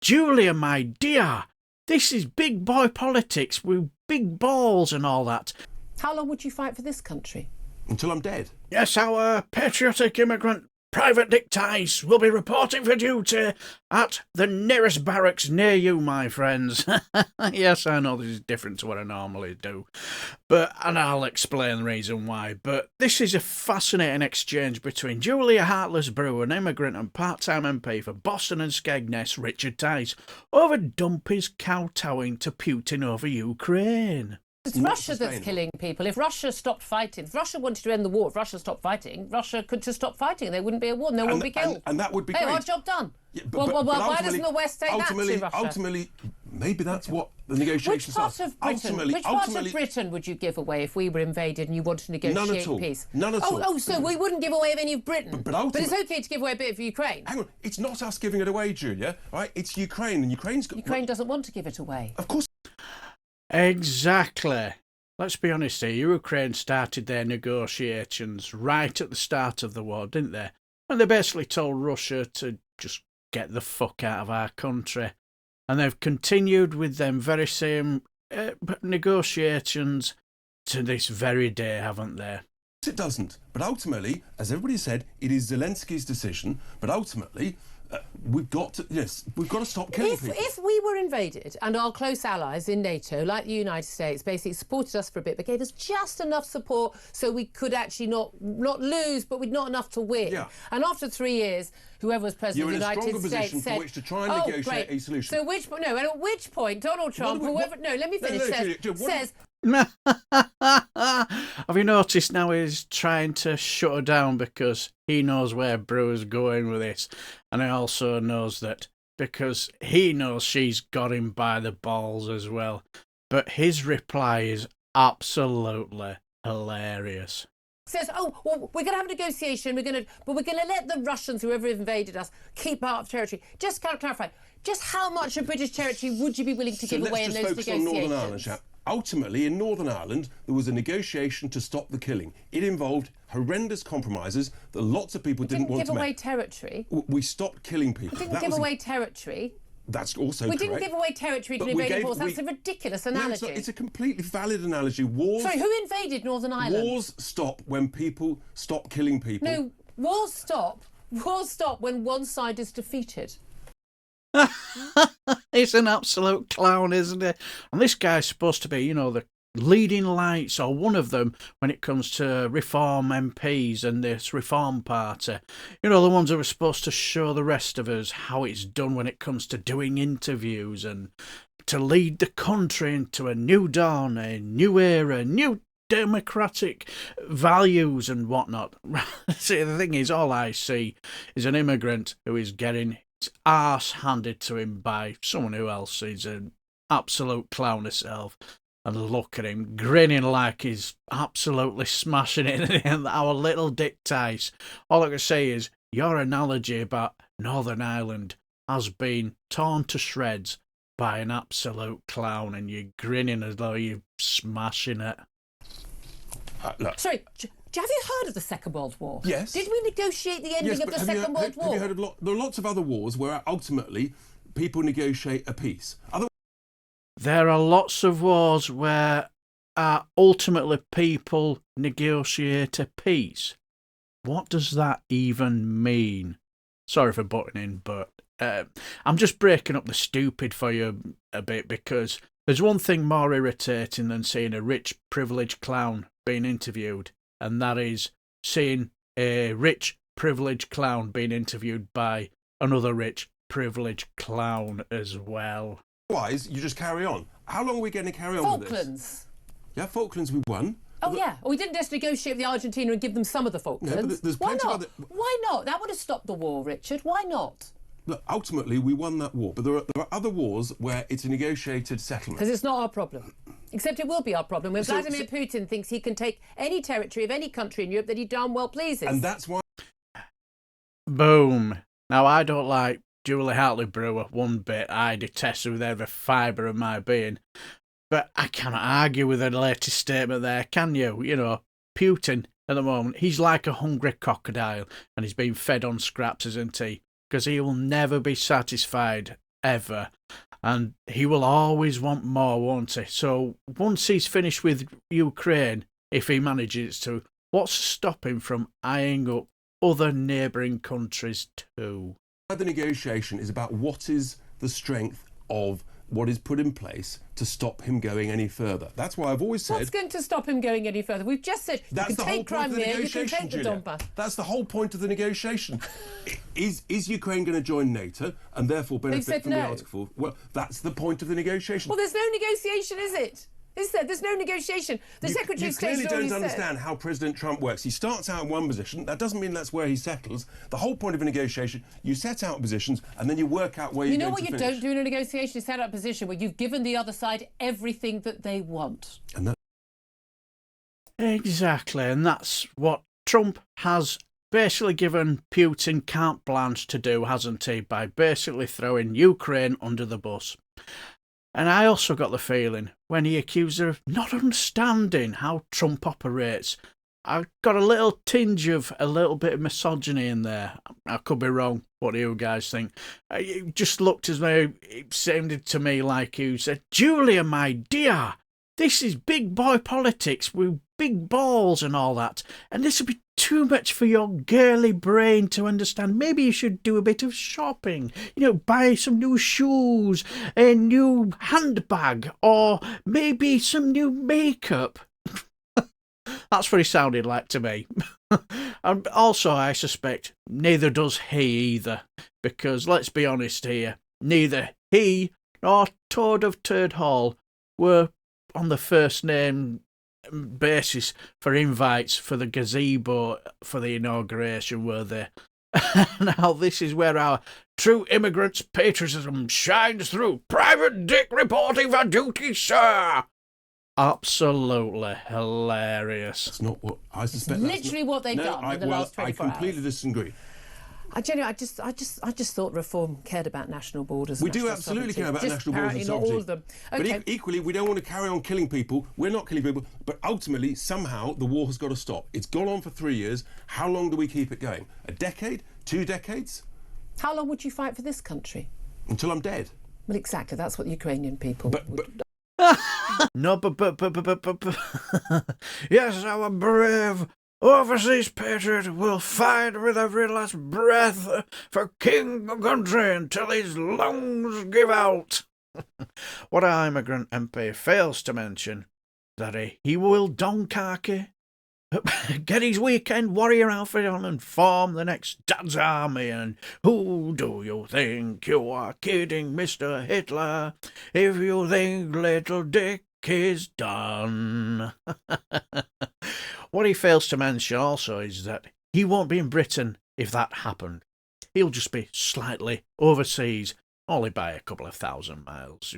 Julia, my dear, this is big boy politics with big balls and all that. How long would you fight for this country? Until I'm dead. Yes, our patriotic immigrant Privete Dick Tice will be reporting for duty at the nearest barracks near you, my friends. Yes, I know this is different to what I normally do, and I'll explain the reason why. But this is a fascinating exchange between Julia Hartley-Brewer, an immigrant and part-time MP for Boston and Skegness, Richard Tice, over Dumpy's kowtowing to Putin over Ukraine. It's Russia that's killing people. If Russia stopped fighting, if Russia wanted to end the war, if Russia stopped fighting, Russia could just stop fighting and there wouldn't be a war, no one would be killed. And that would be great. our job done. Yeah, but why doesn't the West take that to Russia? Ultimately, maybe that's what the negotiations are. Which part of Britain would you give away if we were invaded and you wanted to negotiate peace? None at all. Oh, so we wouldn't give away any of Britain. But it's okay to give away a bit of Ukraine. Hang on, it's not us giving it away, Julia. Right? It's Ukraine, and Ukraine doesn't want to give it away. Of course. Exactly. Let's be honest here, Ukraine started their negotiations right at the start of the war, didn't they? And they basically told Russia to just get the fuck out of our country. And they've continued with them very same negotiations to this very day, haven't they? It doesn't. But ultimately, as everybody said, it is Zelensky's decision. But ultimately, we've got to stop killing people. If we were invaded and our close allies in NATO, like the United States, basically supported us for a bit, but gave us just enough support so we could actually not lose, but we'd not enough to win. Yeah. And after 3 years, whoever was president of the United States said, from which to try and negotiate a solution. So at which point Donald Trump, says. Have you noticed now he's trying to shut her down because he knows where Brewer's going with this, and he also knows that because he knows she's got him by the balls as well. But his reply is absolutely hilarious. Says, we're going to have a negotiation, but we're going to let the Russians, whoever invaded us, keep part of territory. Just to clarify, just how much of British territory would you be willing to give away in those negotiations? On Northern Ireland, chap. Ultimately, in Northern Ireland, there was a negotiation to stop the killing. It involved horrendous compromises that lots of people didn't want to make. We didn't give away territory. We stopped killing people. We didn't give away territory. That's also correct. We didn't give away territory to an invading force. That's a ridiculous analogy. No, it's a completely valid analogy. Sorry, who invaded Northern Ireland? Wars stop when people stop killing people. No, wars stop when one side is defeated. He's an absolute clown, isn't he? And this guy's supposed to be, the leading lights, or one of them, when it comes to Reform MPs and this Reform Party. The ones who are supposed to show the rest of us how it's done when it comes to doing interviews and to lead the country into a new dawn, a new era, new democratic values and whatnot. See, the thing is, all I see is an immigrant who is getting his arse handed to him by someone who else is an absolute clown herself. And look at him, grinning like he's absolutely smashing it. And our little Dick Tice. All I can say is, your analogy about Northern Ireland has been torn to shreds by an absolute clown, and you're grinning as though you're smashing it. Sorry, have you heard of the Second World War? Yes. Did we negotiate the ending of the Second World War? Have you heard of there are lots of other wars where ultimately people negotiate a peace. There are lots of wars where ultimately people negotiate a peace. What does that even mean? Sorry for butting in, but I'm just breaking up the stupid for you a bit, because there's one thing more irritating than seeing a rich, privileged clown being interviewed, and that is seeing a rich, privileged clown being interviewed by another rich, privileged clown as well. Otherwise, you just carry on. How long are we going to carry on with this? Falklands. Yeah, Falklands we won. Yeah. We didn't just negotiate with the Argentina and give them some of the Falklands. No, but there's Why plenty not? of other... Why not? That would have stopped the war, Richard. Why not? Look, ultimately, we won that war. But there are other wars where it's a negotiated settlement. Because it's not our problem. Except it will be our problem when Vladimir Putin thinks he can take any territory of any country in Europe that he darn well pleases. And that's why... Boom. Now, I don't like Julie Hartley-Brewer one bit. I detest her with every fibre of my being. But I cannot argue with her latest statement there, can you? Putin, at the moment, he's like a hungry crocodile, and he's being fed on scraps, isn't he? Because he will never be satisfied ever. And he will always want more, won't he? So once he's finished with Ukraine, if he manages to, what's to stop him from eyeing up other neighbouring countries too? The negotiation is about what is the strength of what is put in place to stop him going any further. That's why I've always said... What's going to stop him going any further? We've just said you can take Crimea, you can take the Donbass. That's the whole point of the negotiation. Is Ukraine going to join NATO and therefore benefit from the Article 4? Well, that's the point of the negotiation. Well, there's no negotiation, is it? Is there? There's no negotiation. The Secretary of State clearly don't understand how President Trump works. He starts out in one position. That doesn't mean that's where he settles. The whole point of a negotiation, you set out positions and then you work out where you're going to finish. You know what you don't do in a negotiation? You set out a position where you've given the other side everything that they want. And Exactly, and that's what Trump has basically given Putin carte blanche to do, hasn't he? By basically throwing Ukraine under the bus. And I also got the feeling, when he accused her of not understanding how Trump operates, I got a little tinge of a little bit of misogyny in there. I could be wrong. What do you guys think? It just looked as though it sounded to me like he said, "Julia, my dear, this is big boy politics with big balls and all that, and this will be too much for your girly brain to understand. Maybe you should do a bit of shopping, buy some new shoes, a new handbag, or maybe some new makeup." That's what he sounded like to me. And also, I suspect, neither does he either, because let's be honest here, neither he nor Toad of Turd Hall were on the first name basis for invites for the gazebo for the inauguration, were they? Now this is where our true immigrants' patriotism shines through. Private Dick reporting for duty, sir. Absolutely hilarious. That's not what I suspect. It's literally what they've done in the last 24 hours. I completely disagree. I just thought Reform cared about national borders. We do absolutely care about national borders and sovereignty. Not all of them. Okay. But equally, we don't want to carry on killing people. We're not killing people. But ultimately, somehow, the war has got to stop. It's gone on for 3 years. How long do we keep it going? A decade? 2 decades? How long would you fight for this country? Until I'm dead. Well, exactly. That's what the Ukrainian people would. No, but yes, our brave overseas patriot will fight with every last breath for king and country until his lungs give out. What our immigrant MP fails to mention, that he will don khaki, get his weekend warrior outfit on and form the next Dad's Army. And who do you think you are kidding, Mr. Hitler, if you think little Dick is done? What he fails to mention also is that he won't be in Britain if that happened. He'll just be slightly overseas, only by a couple of 1,000 miles,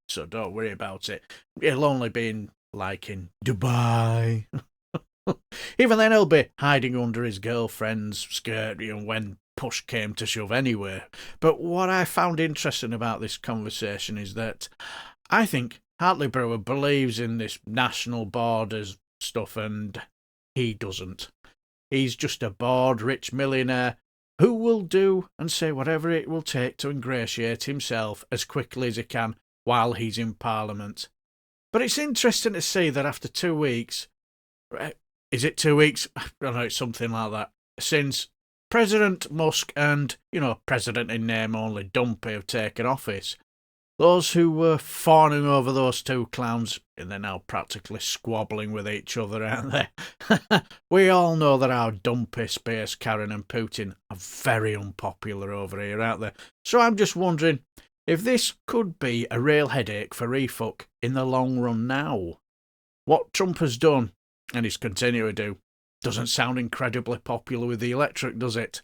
so don't worry about it. He'll only be in Dubai. Even then, he'll be hiding under his girlfriend's skirt when push came to shove anyway. But what I found interesting about this conversation is that I think Hartley-Brewer believes in this national borders stuff, and he doesn't. He's just a bored rich millionaire who will do and say whatever it will take to ingratiate himself as quickly as he can while he's in Parliament. But it's interesting to see that after 2 weeks, is it 2 weeks? I don't know, it's something like that, since President Musk and, President in name only, Dumpy, have taken office, those who were fawning over those two clowns, they're now practically squabbling with each other, aren't they? We all know that our Dumpy, Space Karen and Putin are very unpopular over here, aren't they? So I'm just wondering if this could be a real headache for refuck in the long run now. What Trump has done, and he's continuing to do, doesn't sound incredibly popular with the electorate, does it?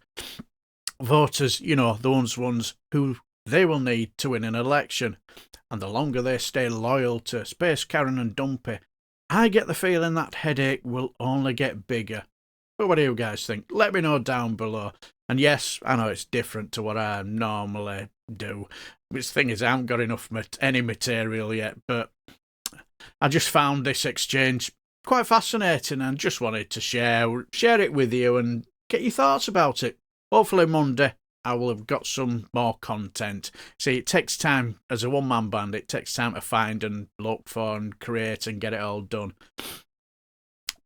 Voters, those ones who they will need to win an election, and the longer they stay loyal to Space Karen and Dumpy, I get the feeling that headache will only get bigger. But what do you guys think? Let me know down below. And yes, I know it's different to what I normally do. This thing is, I haven't got enough any material yet, but I just found this exchange quite fascinating and just wanted to share it with you and get your thoughts about it. Hopefully Monday I will have got some more content. See, it takes time as a one-man band. It takes time to find and look for and create and get it all done.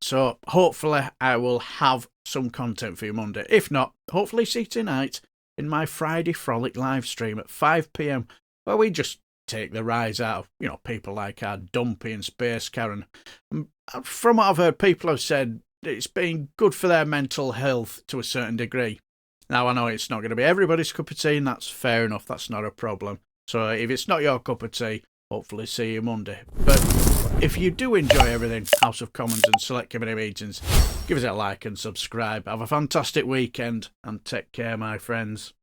So hopefully I will have some content for you Monday. If not, hopefully see you tonight in my Friday Frolic live stream at 5 p.m, where we just take the rise out of, people like our Dumpy and Space Karen. From what I've heard, people have said it's been good for their mental health to a certain degree. Now, I know it's not going to be everybody's cup of tea, and that's fair enough. That's not a problem. So if it's not your cup of tea, hopefully see you Monday. But if you do enjoy everything House of Commons and Select Committee meetings, give us a like and subscribe. Have a fantastic weekend, and take care, my friends.